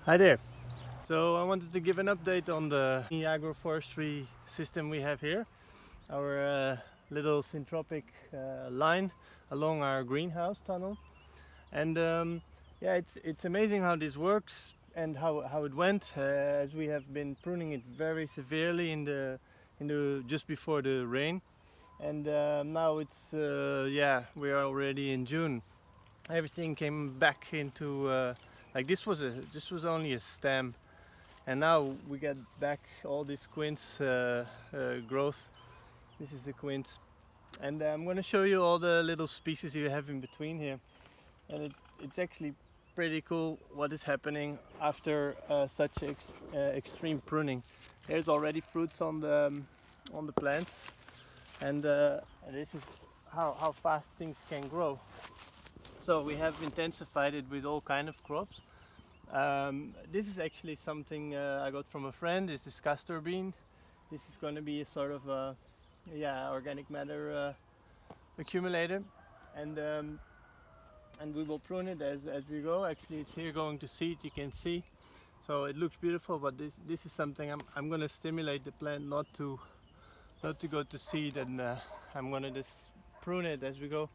Hi there. So I wanted to give an update on the agroforestry system we have here. Our little syntropic line along our greenhouse tunnel. And yeah, it's amazing how this works and how it went, as we have been pruning it very severely in the just before the rain. And now it's yeah, we are already in June. Everything came back into like this was only a stem, and now we get back all this quince growth. This is the quince, and I'm going to show you all the little species you have in between here, and it's actually pretty cool what is happening after such extreme pruning. There's already fruits on the plants, and this is how fast things can grow. So we have intensified it with all kind of crops. This is actually something I got from a friend. This is Castor Bean. This is going to be a sort of yeah, organic matter accumulator, and we will prune it as we go. Actually, it's here going to seed. You can see, so it looks beautiful. But this is something I'm going to stimulate the plant not to go to seed, and I'm going to just prune it as we go,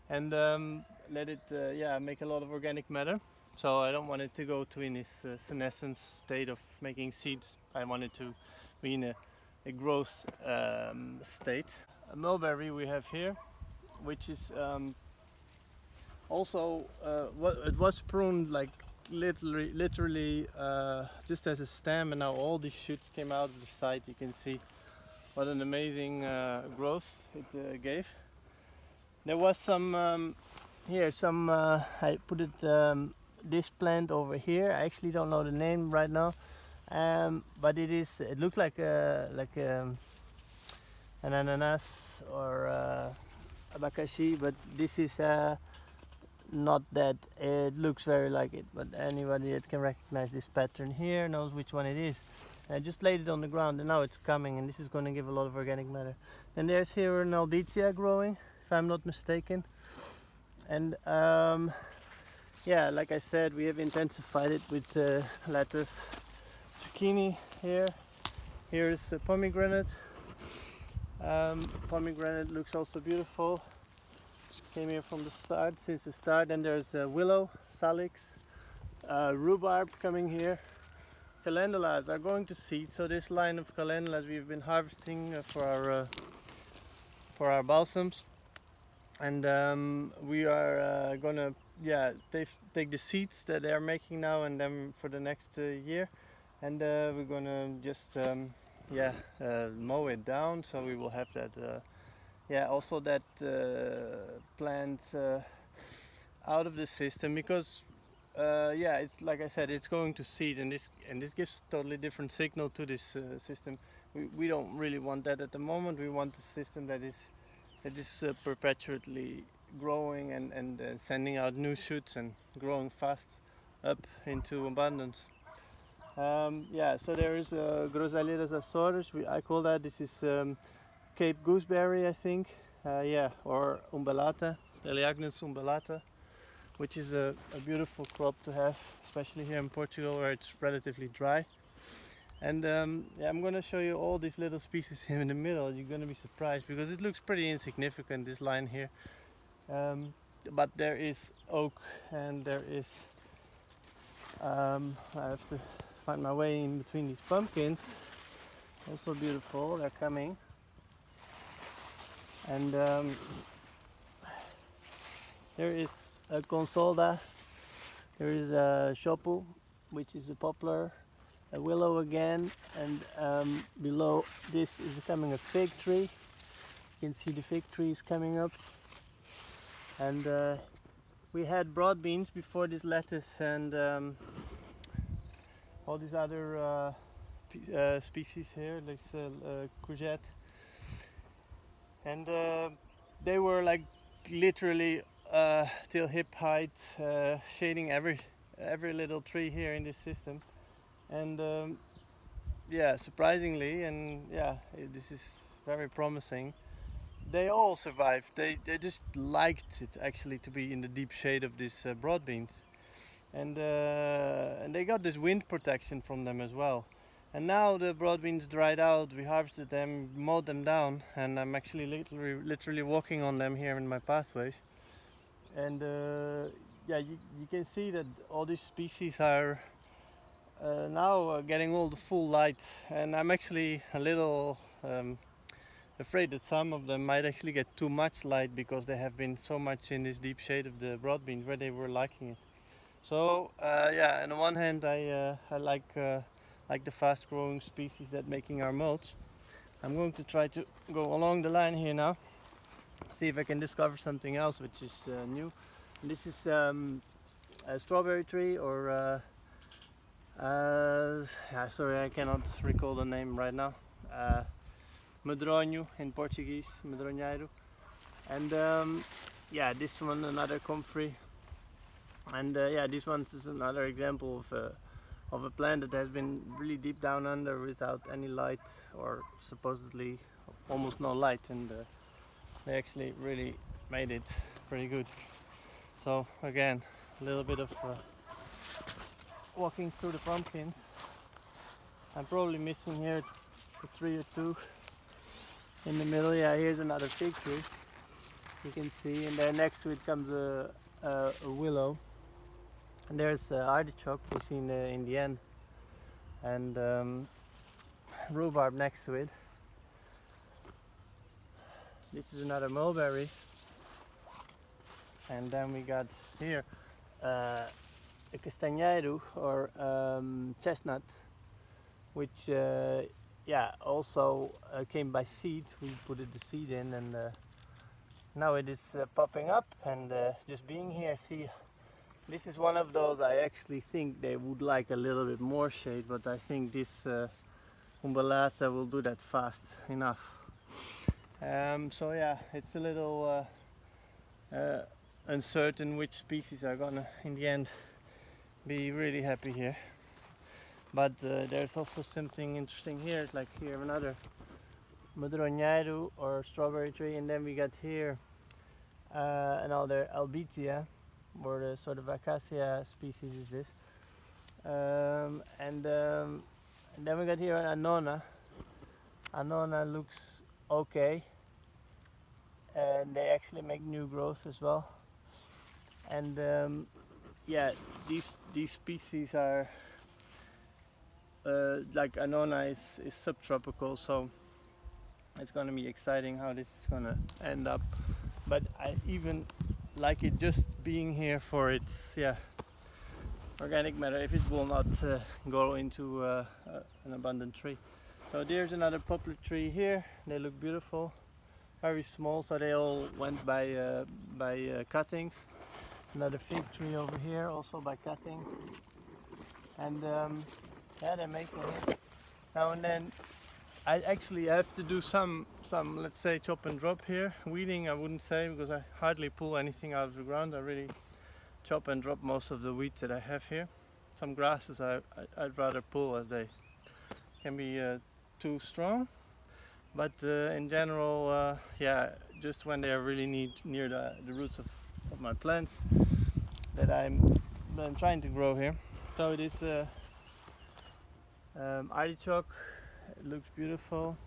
and let it yeah, make a lot of organic matter. So I don't want it to go to in its senescence state of making seeds. I want it to be in a growth state. A mulberry we have here, which is also it was pruned like literally just as a stem, and now all these shoots came out of the side. You can see what an amazing growth it gave. There was some here, some I put it this plant over here. I actually don't know the name right now, but it looks like an ananas or abakashi, but this is not that. It looks very like it, but anybody that can recognize this pattern here knows which one it is. I just laid it on the ground, and now it's coming, and this is going to give a lot of organic matter. And there's here an alditia growing, if I'm not mistaken. And yeah, like I said, we have intensified it with lettuce, zucchini here. Here's a pomegranate. Pomegranate looks also beautiful. Came here from the start, since the start. And there's willow, salix, rhubarb coming here. Calendulas are going to seed. So this line of calendulas we've been harvesting for our balsams. And we are gonna, yeah, take the seeds that they are making now and then for the next year, and we're gonna just yeah, mow it down, so we will have that yeah, also that plant out of the system, because yeah, it's like I said, it's going to seed, and this gives totally different signal to this system. We don't really want that at the moment. We want a system that is perpetually growing and sending out new shoots and growing fast up into abundance. Yeah, so there is Groseillides azores. I call that. This is Cape Gooseberry, I think. Yeah, or umbellata, Eleagnus umbellata, which is a beautiful crop to have, especially here in Portugal where it's relatively dry. And yeah, I'm going to show you all these little species here in the middle. You're going to be surprised because it looks pretty insignificant, this line here. But there is oak, and there is I have to find my way in between these pumpkins. Also beautiful, they're coming. And there is a consolda, there is a chopu, which is a poplar, a willow again, and below this is coming a fig tree. You can see the fig trees coming up. And we had broad beans before this lettuce and all these other species here, like courgette. And they were like literally till hip height, shading every little tree here in this system. And yeah, surprisingly, and yeah, this is very promising, they all survived. They just liked it actually to be in the deep shade of these broad beans. and they got this wind protection from them as well. And now the broad beans dried out, we harvested them, mowed them down, and I'm actually literally walking on them here in my pathways. And yeah, you can see that all these species are now getting all the full light, and I'm actually a little afraid that some of them might actually get too much light because they have been so much in this deep shade of the broad beans where they were liking it. So yeah, on the one hand I like the fast growing species that making our mulch. I'm going to try to go along the line here now, see if I can discover something else which is new. And this is a strawberry tree, or yeah, sorry, I cannot recall the name right now. Medronho in Portuguese, medronheiro. And yeah, this one another comfrey. And yeah, this one is another example of a plant that has been really deep down under without any light, or supposedly almost no light, and they actually really made it pretty good. So again, a little bit of walking through the pumpkins. I'm probably missing here a tree or two in the middle. Yeah, here's another fig tree, you can see, and then next to it comes a willow. And there's artichoke we see in the end, and rhubarb next to it. This is another mulberry, and then we got here a castanheiro, or chestnut, which yeah, also came by seed. We put the seed in, and now it is popping up and just being here. See, this is one of those I actually think they would like a little bit more shade, but I think this umbellata will do that fast enough. So yeah, it's a little uncertain which species are gonna in the end be really happy here. But there's also something interesting here, like here another medronheiro or strawberry tree, and then we got here another albitia, or the sort of acacia species is this, and then we got here an annona. Annona looks okay, and they actually make new growth as well. And yeah, these species are like annona is subtropical, so it's going to be exciting how this is going to end up. But I even like it just being here for its organic matter, if it will not grow into an abundant tree. So there's another poplar tree here. They look beautiful, very small, so they all went by cuttings. Another fig tree over here, also by cutting. And yeah, they're making it. Now and then I actually have to do some let's say chop and drop here. Weeding I wouldn't say, because I hardly pull anything out of the ground. I really chop and drop most of the weeds that I have here. Some grasses I'd rather pull, as they can be too strong. But in general, yeah, just when they are really near the roots of my plants that I'm trying to grow here. So it is artichoke. It looks beautiful.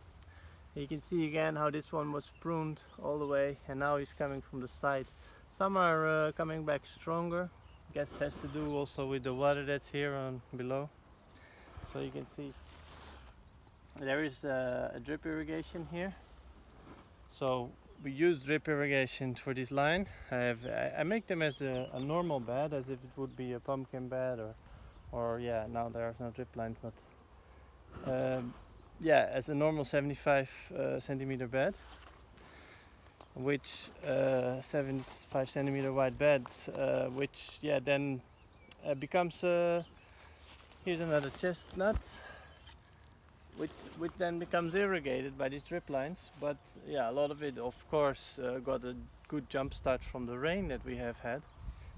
You can see again how this one was pruned all the way, and now he's coming from the side. Some are coming back stronger. I guess it has to do also with the water that's here on below. So you can see there is a drip irrigation here. So we use drip irrigation for this line. I make them as a normal bed, as if it would be a pumpkin bed, or yeah, now there's no drip lines, but yeah, as a normal 75 centimeter bed, which 75 centimeter wide bed, which yeah then becomes here's another chestnut, which then becomes irrigated by these drip lines. But yeah, a lot of it of course got a good jump start from the rain that we have had.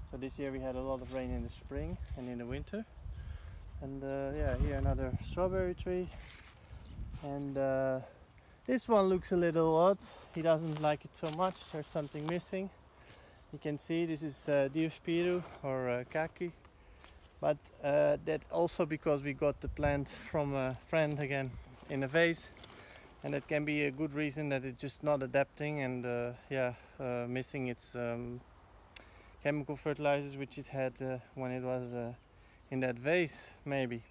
So this year we had a lot of rain in the spring and in the winter. And yeah, here another strawberry tree. And this one looks a little odd. He doesn't like it so much. There's something missing. You can see this is Diospiro or Kaki. but that also because we got the plant from a friend again in a vase, and that can be a good reason that it's just not adapting and missing its chemical fertilizers which it had when it was in that vase maybe.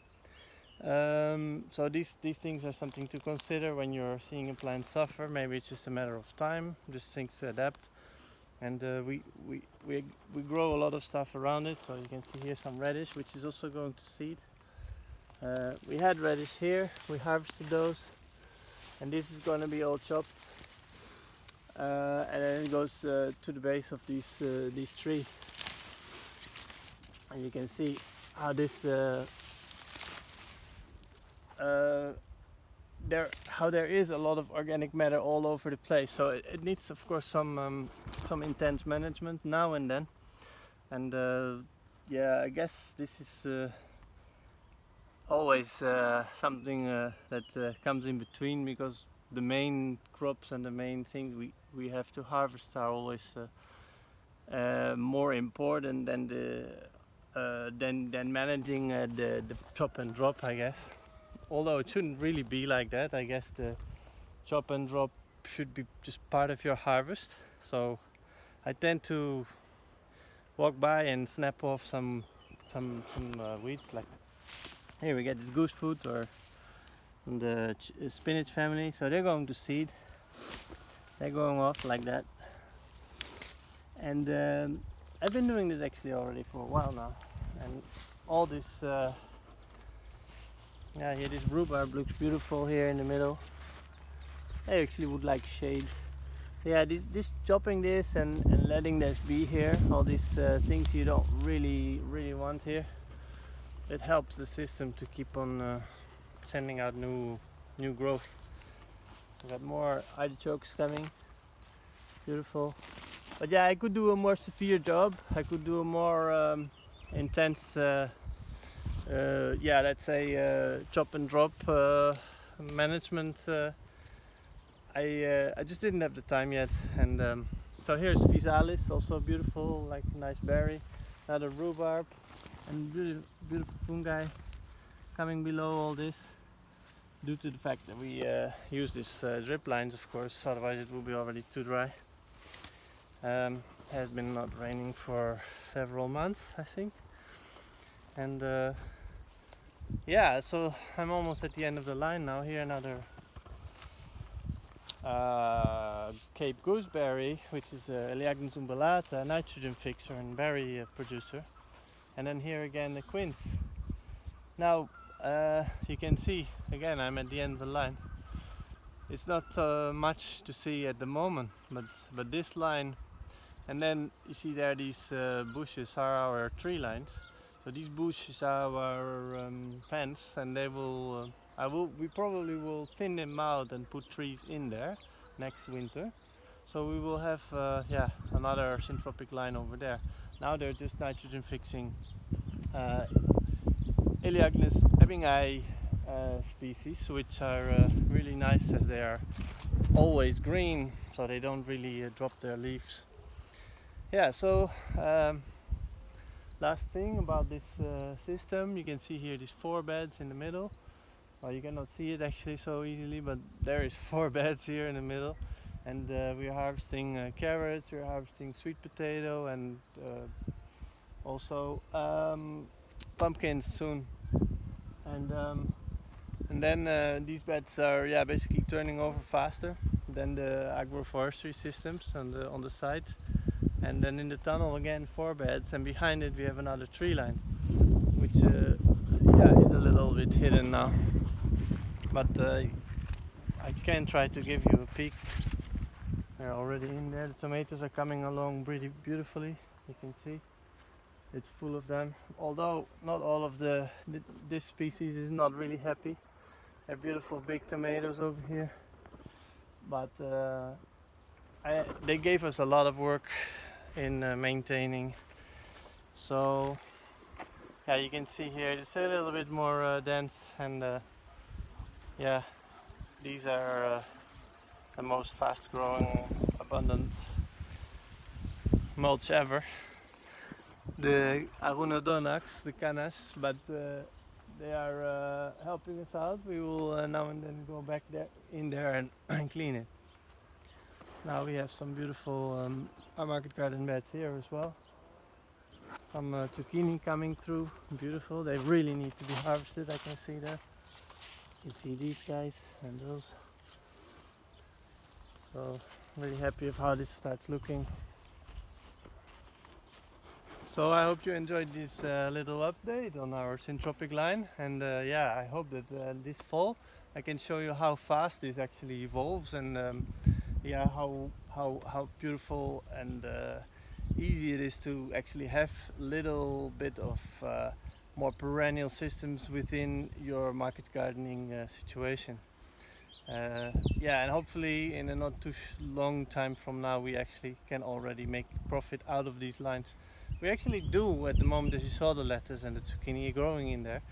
So these things are something to consider when you're seeing a plant suffer. Maybe it's just a matter of time, just things to adapt. And we grow a lot of stuff around it. So you can see here some radish, which is also going to seed. We had radish here, we harvested those, and this is going to be all chopped. And then it goes to the base of these trees. And you can see how this there is a lot of organic matter all over the place, so it needs of course some intense management now and then. And I guess this is always something that comes in between, because the main crops and the main things we have to harvest are always more important than managing the chop and drop, I guess. Although it shouldn't really be like that. I guess the chop and drop should be just part of your harvest. So I tend to walk by and snap off some weeds. Like here we get this goose food or the spinach family. So they're going to seed. They're going off like that. And I've been doing this actually already for a while now. And all this here this rhubarb looks beautiful here in the middle. I actually would like shade. Yeah, this chopping this and letting this be here, all these things you don't really want here, it helps the system to keep on sending out new growth. We got more artichokes coming, beautiful. But yeah, I could do a more severe job. I could do a more intense let's say chop and drop management. I just didn't have the time yet. And so here's Physalis, also beautiful, like nice berry. Another rhubarb and beautiful fungi coming below all this, due to the fact that we use these drip lines, of course, otherwise it would be already too dry. Has been not raining for several months, I think. And so I'm almost at the end of the line now. Here another Cape Gooseberry, which is Elaeagnus umbellata, nitrogen fixer and berry producer. And then here again the quince. Now you can see, again I'm at the end of the line. It's not much to see at the moment, but this line, and then you see there these bushes are our tree lines. So these bushes are our fence, and they will. We probably will thin them out and put trees in there next winter. So we will have another syntropic line over there. Now they're just nitrogen fixing Elaeagnus ebbingi species, which are really nice as they are always green, so they don't really drop their leaves. Yeah, so last thing about this system, you can see here these 4 beds in the middle. Well, you cannot see it actually so easily, but there is 4 beds here in the middle. And we're harvesting carrots, we're harvesting sweet potato, and also pumpkins soon. And then these beds are basically turning over faster than the agroforestry systems on the sides. And then in the tunnel again 4 beds, and behind it we have another tree line, which is a little bit hidden now. But I can try to give you a peek. They're already in there. The tomatoes are coming along pretty beautifully. You can see it's full of them. Although not all of this species is not really happy. They're beautiful big tomatoes over here. But they gave us a lot of work in maintaining. So you can see here it's a little bit more dense, and these are the most fast growing abundant mulch ever. the Arunodonax, the canas, but they are helping us out. We will now and then go back in there and clean it. Now we have some beautiful market garden beds here as well. Some zucchini coming through, beautiful. They really need to be harvested, I can see that. You can see these guys and those. So really happy of how this starts looking. So I hope you enjoyed this little update on our syntropic line, and yeah, I hope that this fall I can show you how fast this actually evolves, and yeah, how beautiful and easy it is to actually have little bit of more perennial systems within your market gardening situation. Yeah, and hopefully in a not too long time from now we actually can already make profit out of these lines. We actually do at the moment, as you saw the lettuce and the zucchini growing in there,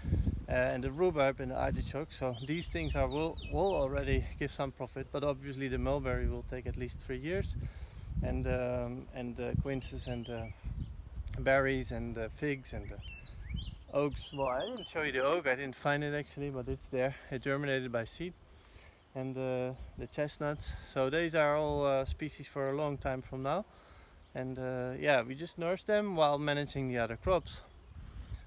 and the rhubarb and the artichoke, so these things will already give some profit, but obviously the mulberry will take at least 3 years, and quinces and berries and figs and oaks. Well, I didn't show you the oak, I didn't find it actually, but it's there. It germinated by seed. And the chestnuts. So these are all species for a long time from now. And yeah, we just nurse them while managing the other crops.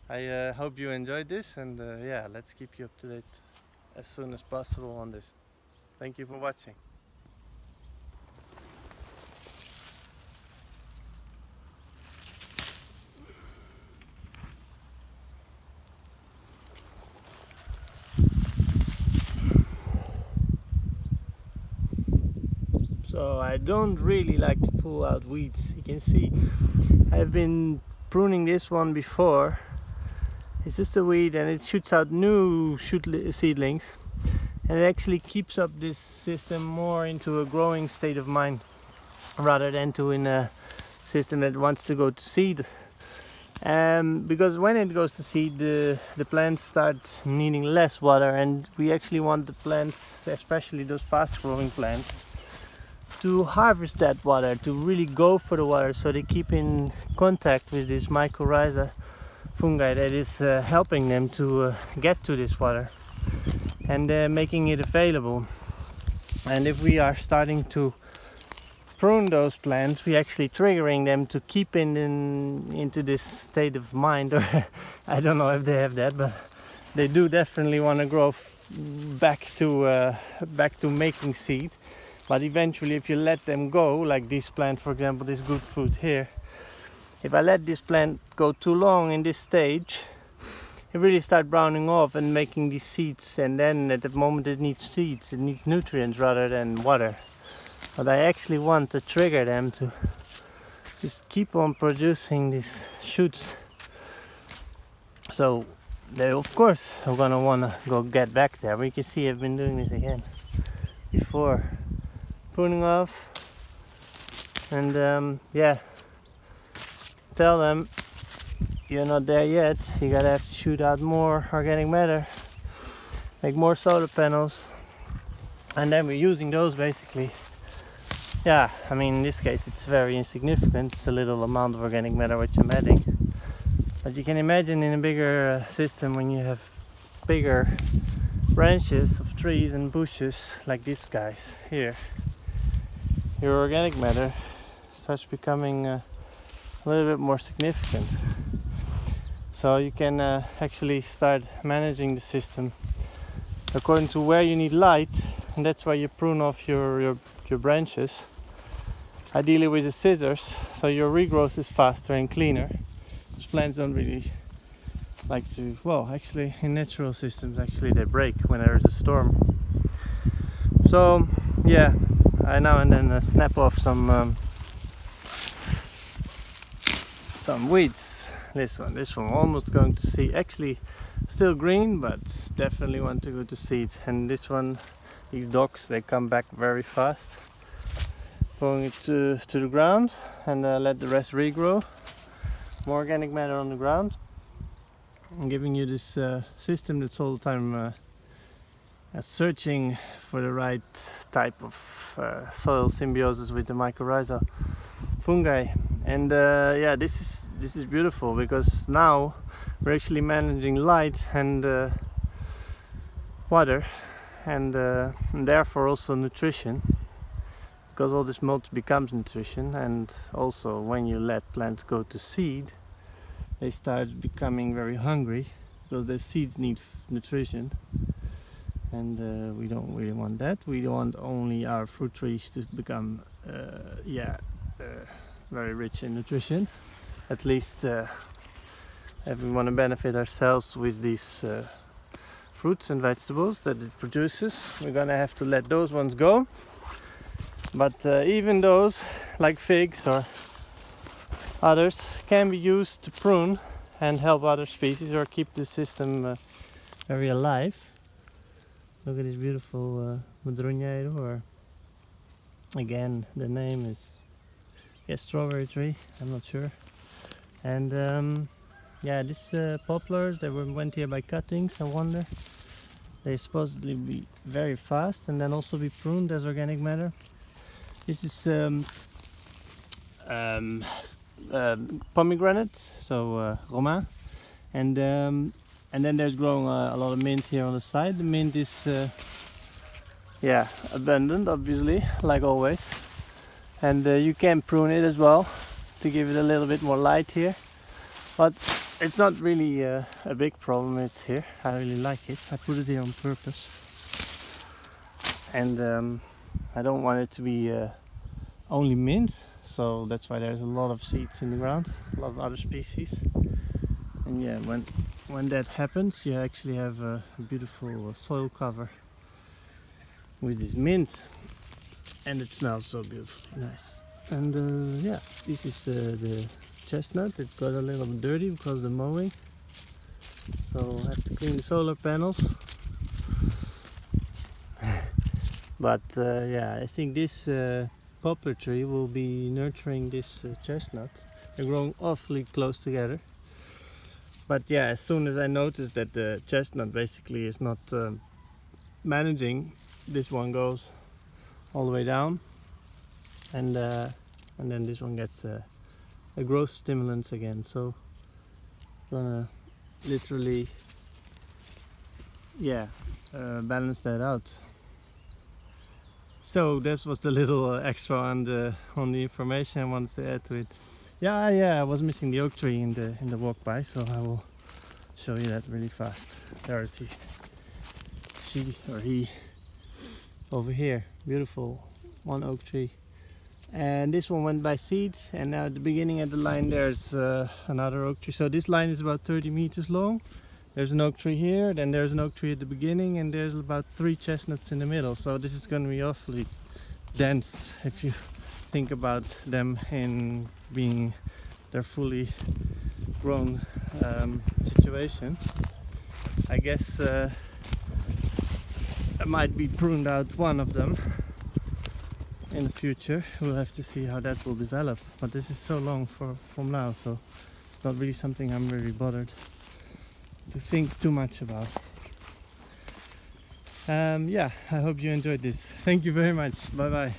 I hope you enjoyed this, and yeah, let's keep you up to date as soon as possible on this. Thank you for watching. So I don't really like to pull out weeds. You can see I've been pruning this one before. It's just a weed and it shoots out new seedlings, and it actually keeps up this system more into a growing state of mind rather than to in a system that wants to go to seed. Because when it goes to seed, the plants start needing less water, and we actually want the plants, especially those fast growing plants, to harvest that water, to really go for the water, so they keep in contact with this mycorrhiza fungi that is helping them to get to this water and making it available. And if we are starting to prune those plants, we actually triggering them to keep into this state of mind, or I don't know if they have that, but they do definitely want to grow back to making seed. But eventually, if you let them go, like this plant, for example, this good fruit here, if I let this plant go too long in this stage, it really starts browning off and making these seeds, and then at the moment it needs seeds, it needs nutrients rather than water. But I actually want to trigger them to just keep on producing these shoots. So they of course are gonna wanna go get back there. But you can see I've been doing this again before. Pruning off, and yeah, tell them you're not there yet, you gotta have to shoot out more organic matter, make more solar panels, and then we're using those basically. Yeah, I mean in this case it's very insignificant, it's a little amount of organic matter which I'm adding, but you can imagine in a bigger system, when you have bigger branches of trees and bushes like these guys here, your organic matter starts becoming a little bit more significant. So you can actually start managing the system according to where you need light, and that's why you prune off your branches, ideally with the scissors, so your regrowth is faster and cleaner. Those plants don't really like to, well, actually in natural systems actually they break when there is a storm. So yeah, I now and then snap off some weeds. This one almost going to seed, actually still green, but definitely want to go to seed. And this one, these docks, they come back very fast. Pulling it to the ground and let the rest regrow. More organic matter on the ground. I'm giving you this system that's all the time searching for the right type of soil symbiosis with the mycorrhiza fungi. And yeah, this is this is beautiful, because now we're actually managing light and water, and therefore also nutrition, because all this mulch becomes nutrition. And also when you let plants go to seed, they start becoming very hungry, because the seeds need nutrition, and we don't really want that. We want only our fruit trees to become very rich in nutrition. At least if we want to benefit ourselves with these fruits and vegetables that it produces, we're gonna have to let those ones go. But even those, like figs or others, can be used to prune and help other species, or keep the system very alive. Look at this beautiful madronheiro, or again the name is strawberry tree, I'm not sure. And yeah, this poplars, they went here by cuttings. I wonder, they supposedly be very fast and then also be pruned as organic matter. This is pomegranate, so romain, and then there's growing a lot of mint here on the side. The mint is abundant, obviously, like always, and you can prune it as well to give it a little bit more light here, but it's not really a big problem. It's here, I really like it. I put it here on purpose, and I don't want it to be only mint, so that's why there's a lot of seeds in the ground, a lot of other species. And yeah, when that happens, you actually have a beautiful soil cover with this mint, and it smells so beautifully nice. And yeah, this is the chestnut. It got a little bit dirty because of the mowing, so I have to clean the solar panels. But yeah, I think this poplar tree will be nurturing this chestnut. They're growing awfully close together. But yeah, as soon as I noticed that the chestnut basically is not managing, this one goes all the way down, and then this one gets a growth stimulants again. So I'm gonna literally balance that out. So this was the little extra on the information I wanted to add to it. Yeah, I was missing the oak tree in the walk by, so I will show you that really fast. There is she or he over here. Beautiful, one oak tree. And this one went by seed, and now at the beginning of the line there's another oak tree. So this line is about 30 meters long. There's an oak tree here, then there's an oak tree at the beginning, and there's about 3 chestnuts in the middle. So this is going to be awfully dense if you think about them in being their fully grown situation. I guess I might be pruned out one of them in the future. We'll have to see how that will develop, but this is so long from now, so it's not really something I'm really bothered to think too much about. Yeah, I hope you enjoyed this. Thank you very much. Bye bye.